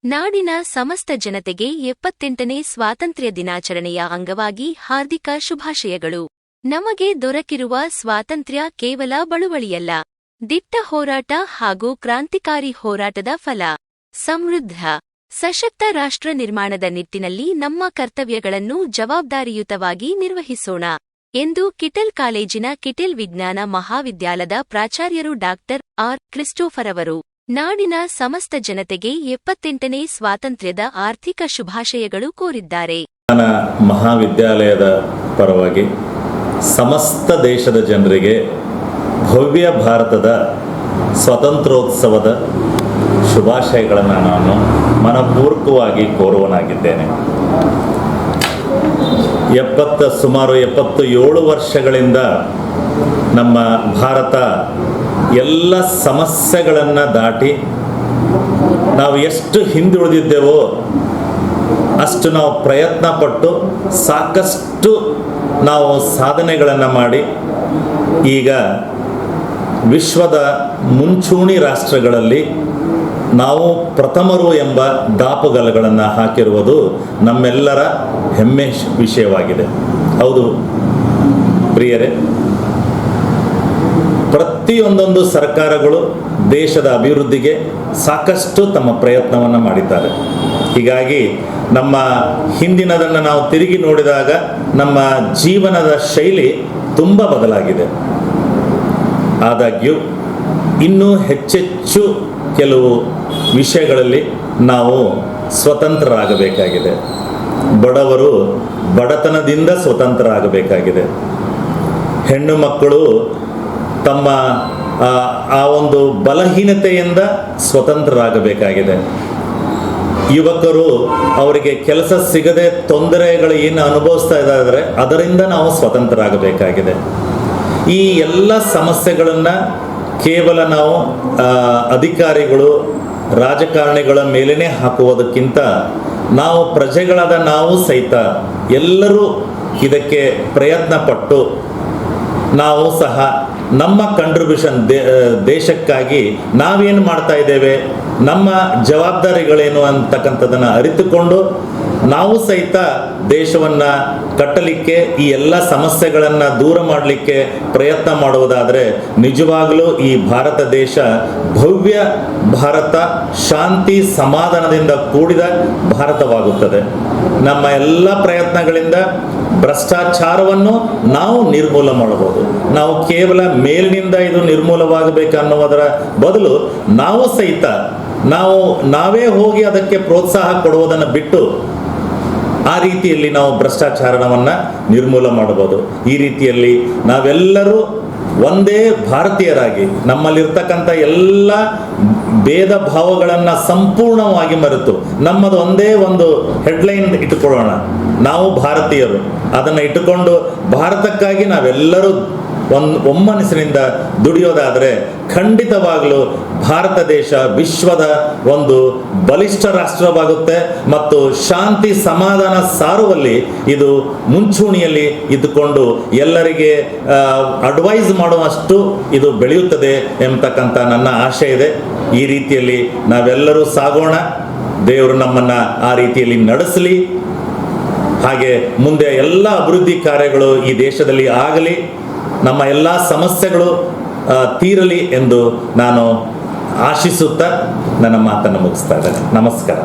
ನಾಡಿನ ಸಮಸ್ತ ಜನತೆಗೆ 78ನೇ ಸ್ವಾತಂತ್ರ್ಯ ದಿನಾಚರಣೆಯ ಅಂಗವಾಗಿ ಹಾರ್ದಿಕ ಶುಭಾಶಯಗಳು. ನಮಗೆ ದೊರಕಿರುವ ಸ್ವಾತಂತ್ರ್ಯ ಕೇವಲ ಬಳುವಳಿಯಲ್ಲ, ದಿಟ್ಟ ಹೋರಾಟ ಹಾಗೂ ಕ್ರಾಂತಿಕಾರಿ ಹೋರಾಟದ ಫಲ. ಸಮೃದ್ಧ, ಸಶಕ್ತ ರಾಷ್ಟ್ರ ನಿರ್ಮಾಣದ ನಿಟ್ಟಿನಲ್ಲಿ ನಮ್ಮ ಕರ್ತವ್ಯಗಳನ್ನು ಜವಾಬ್ದಾರಿಯುತವಾಗಿ ನಿರ್ವಹಿಸೋಣ ಎಂದು ಕಿಟೆಲ್ ಕಾಲೇಜಿನ ಕಿಟೆಲ್ ವಿಜ್ಞಾನ ಮಹಾವಿದ್ಯಾಲಯದ ಪ್ರಾಚಾರ್ಯರು ಡಾಕ್ಟರ್ ಆರ್. ಕ್ರಿಸ್ಟೋಫರ್ ಅವರು ನಾಡಿನ ಸಮಸ್ತ ಜನತೆಗೆ 78ನೇ ಸ್ವಾತಂತ್ರ್ಯದ ಆರ್ಥಿಕ ಶುಭಾಶಯಗಳು ಕೋರಿದ್ದಾರೆ. ನನ್ನ ಮಹಾವಿದ್ಯಾಲಯದ ಪರವಾಗಿ ಸಮಸ್ತ ದೇಶದ ಜನರಿಗೆ ಭವ್ಯ ಭಾರತದ ಸ್ವಾತಂತ್ರ್ಯೋತ್ಸವದ ಶುಭಾಶಯಗಳನ್ನು ನಾನು ಮನಪೂರ್ವಕವಾಗಿ ಕೋರುವನಾಗಿದ್ದೇನೆ. ಸುಮಾರು 77 ವರ್ಷಗಳಿಂದ ನಮ್ಮ ಭಾರತ ಎಲ್ಲ ಸಮಸ್ಯೆಗಳನ್ನು ದಾಟಿ ನಾವು ಎಷ್ಟು ಹಿಂದುಳಿದಿದ್ದೇವೋ ಅಷ್ಟು ನಾವು ಪ್ರಯತ್ನ ಪಟ್ಟು ಸಾಕಷ್ಟು ನಾವು ಸಾಧನೆಗಳನ್ನು ಮಾಡಿ ಈಗ ವಿಶ್ವದ ಮುಂಚೂಣಿ ರಾಷ್ಟ್ರಗಳಲ್ಲಿ ನಾವು ಪ್ರಥಮರು ಎಂಬ ದಾಪುಗಾಲುಗಳನ್ನು ಹಾಕಿರುವುದು ನಮ್ಮೆಲ್ಲರ ಹೆಮ್ಮೆ ವಿಷಯವಾಗಿದೆ. ಹೌದು ಪ್ರಿಯರೇ, ಪ್ರತಿಯೊಂದೊಂದು ಸರ್ಕಾರಗಳು ದೇಶದ ಅಭಿವೃದ್ಧಿಗೆ ಸಾಕಷ್ಟು ತಮ್ಮ ಪ್ರಯತ್ನವನ್ನು ಮಾಡಿದ್ದಾರೆ. ಹೀಗಾಗಿ ನಮ್ಮ ಹಿಂದಿನದನ್ನು ನಾವು ತಿರುಗಿ ನೋಡಿದಾಗ ನಮ್ಮ ಜೀವನದ ಶೈಲಿ ತುಂಬ ಬದಲಾಗಿದೆ. ಆದಾಗ್ಯೂ ಇನ್ನೂ ಹೆಚ್ಚೆಚ್ಚು ಕೆಲವು ವಿಷಯಗಳಲ್ಲಿ ನಾವು ಸ್ವತಂತ್ರರಾಗಬೇಕಾಗಿದೆ. ಬಡವರು ಬಡತನದಿಂದ ಸ್ವತಂತ್ರರಾಗಬೇಕಾಗಿದೆ. ಹೆಣ್ಣು ಮಕ್ಕಳು ತಮ್ಮ ಆ ಒಂದು ಬಲಹೀನತೆಯಿಂದ ಸ್ವತಂತ್ರರಾಗಬೇಕಾಗಿದೆ. ಯುವಕರು ಅವರಿಗೆ ಕೆಲಸ ಸಿಗದೆ ತೊಂದರೆಗಳು ಏನು ಅನುಭವಿಸ್ತಾ ಇದ್ದಾರೆ ಅದರಿಂದ ನಾವು ಸ್ವತಂತ್ರರಾಗಬೇಕಾಗಿದೆ. ಈ ಎಲ್ಲ ಸಮಸ್ಯೆಗಳನ್ನು ಕೇವಲ ನಾವು ಅಧಿಕಾರಿಗಳು ರಾಜಕಾರಣಿಗಳ ಮೇಲೇ ಹಾಕುವುದಕ್ಕಿಂತ ನಾವು ಪ್ರಜೆಗಳಾದ ನಾವು ಸಹಿತ ಎಲ್ಲರೂ ಇದಕ್ಕೆ ಪ್ರಯತ್ನ ಪಟ್ಟು ನಾವು ಸಹ ನಮ್ಮ ಕಂಟ್ರಿಬ್ಯೂಷನ್ ದೇಶಕ್ಕಾಗಿ ನಾವೇನು ಮಾಡ್ತಾ ಇದ್ದೇವೆ, ನಮ್ಮ ಜವಾಬ್ದಾರಿಗಳೇನು ಅಂತಕ್ಕಂಥದ್ದನ್ನು ಅರಿತುಕೊಂಡು ನಾವು ಸಹಿತ ದೇಶವನ್ನು ಕಟ್ಟಲಿಕ್ಕೆ ಈ ಎಲ್ಲ ಸಮಸ್ಯೆಗಳನ್ನು ದೂರ ಮಾಡಲಿಕ್ಕೆ ಪ್ರಯತ್ನ ಮಾಡುವುದಾದರೆ ನಿಜವಾಗಲೂ ಈ ಭಾರತ ದೇಶ ಭವ್ಯ ಭಾರತ, ಶಾಂತಿ ಸಮಾಧಾನದಿಂದ ಕೂಡಿದ ಭಾರತವಾಗುತ್ತದೆ. ನಮ್ಮ ಎಲ್ಲ ಪ್ರಯತ್ನಗಳಿಂದ ಭ್ರಷ್ಟಾಚಾರವನ್ನು ನಾವು ನಿರ್ಮೂಲ ಮಾಡಬಹುದು. ನಾವು ಕೇವಲ ಮೇಲಿನಿಂದ ಇದು ನಿರ್ಮೂಲವಾಗಬೇಕನ್ನುವುದರ ಬದಲು ನಾವು ಸಹಿತ ನಾವೇ ಹೋಗಿ ಅದಕ್ಕೆ ಪ್ರೋತ್ಸಾಹ ಕೊಡುವುದನ್ನು ಬಿಟ್ಟು ಆ ರೀತಿಯಲ್ಲಿ ನಾವು ಭ್ರಷ್ಟಾಚಾರವನ್ನು ನಿರ್ಮೂಲ ಮಾಡಬಹುದು. ಈ ರೀತಿಯಲ್ಲಿ ನಾವೆಲ್ಲರೂ ಒಂದೇ ಭಾರತೀಯರಾಗಿ ನಮ್ಮಲ್ಲಿರ್ತಕ್ಕಂಥ ಎಲ್ಲ ಭೇದ ಭಾವಗಳನ್ನು ಸಂಪೂರ್ಣವಾಗಿ ಮರೆತು ನಮ್ಮದು ಒಂದೇ ಒಂದು ಹೆಡ್ಲೈನ್ ಇಟ್ಟುಕೊಳ್ಳೋಣ, ನಾವು ಭಾರತೀಯರು. ಅದನ್ನು ಇಟ್ಟುಕೊಂಡು ಭಾರತಕ್ಕಾಗಿ ನಾವೆಲ್ಲರೂ ಒಮ್ಮನಸ್ಸಿನಿಂದ ದುಡಿಯೋದಾದರೆ ಖಂಡಿತವಾಗಲೂ ಭಾರತ ದೇಶ ವಿಶ್ವದ ಒಂದು ಬಲಿಷ್ಠ ರಾಷ್ಟ್ರವಾಗುತ್ತೆ ಮತ್ತು ಶಾಂತಿ ಸಮಾಧಾನ ಸಾರುವಲ್ಲಿ ಇದು ಮುಂಚೂಣಿಯಲ್ಲಿ ಇದ್ದುಕೊಂಡು ಎಲ್ಲರಿಗೆ ಅಡ್ವೈಸ್ ಮಾಡುವಷ್ಟು ಇದು ಬೆಳೆಯುತ್ತದೆ ಎಂಬತಕ್ಕಂಥ ನನ್ನ ಆಶೆ ಇದೆ. ಈ ರೀತಿಯಲ್ಲಿ ನಾವೆಲ್ಲರೂ ಸಾಗೋಣ. ದೇವರು ನಮ್ಮನ್ನು ಆ ರೀತಿಯಲ್ಲಿ ನಡೆಸಲಿ. ಹಾಗೆ ಮುಂದೆ ಎಲ್ಲ ಅಭಿವೃದ್ಧಿ ಕಾರ್ಯಗಳು ಈ ದೇಶದಲ್ಲಿ ಆಗಲಿ, ನಮ್ಮ ಎಲ್ಲ ಸಮಸ್ಯೆಗಳು ತೀರಲಿ ಎಂದು ನಾನು ಆಶಿಸುತ್ತಾ ನನ್ನ ಮಾತನ್ನು ಮುಗಿಸ್ತಾ ಇದ್ದೇನೆ. ನಮಸ್ಕಾರ.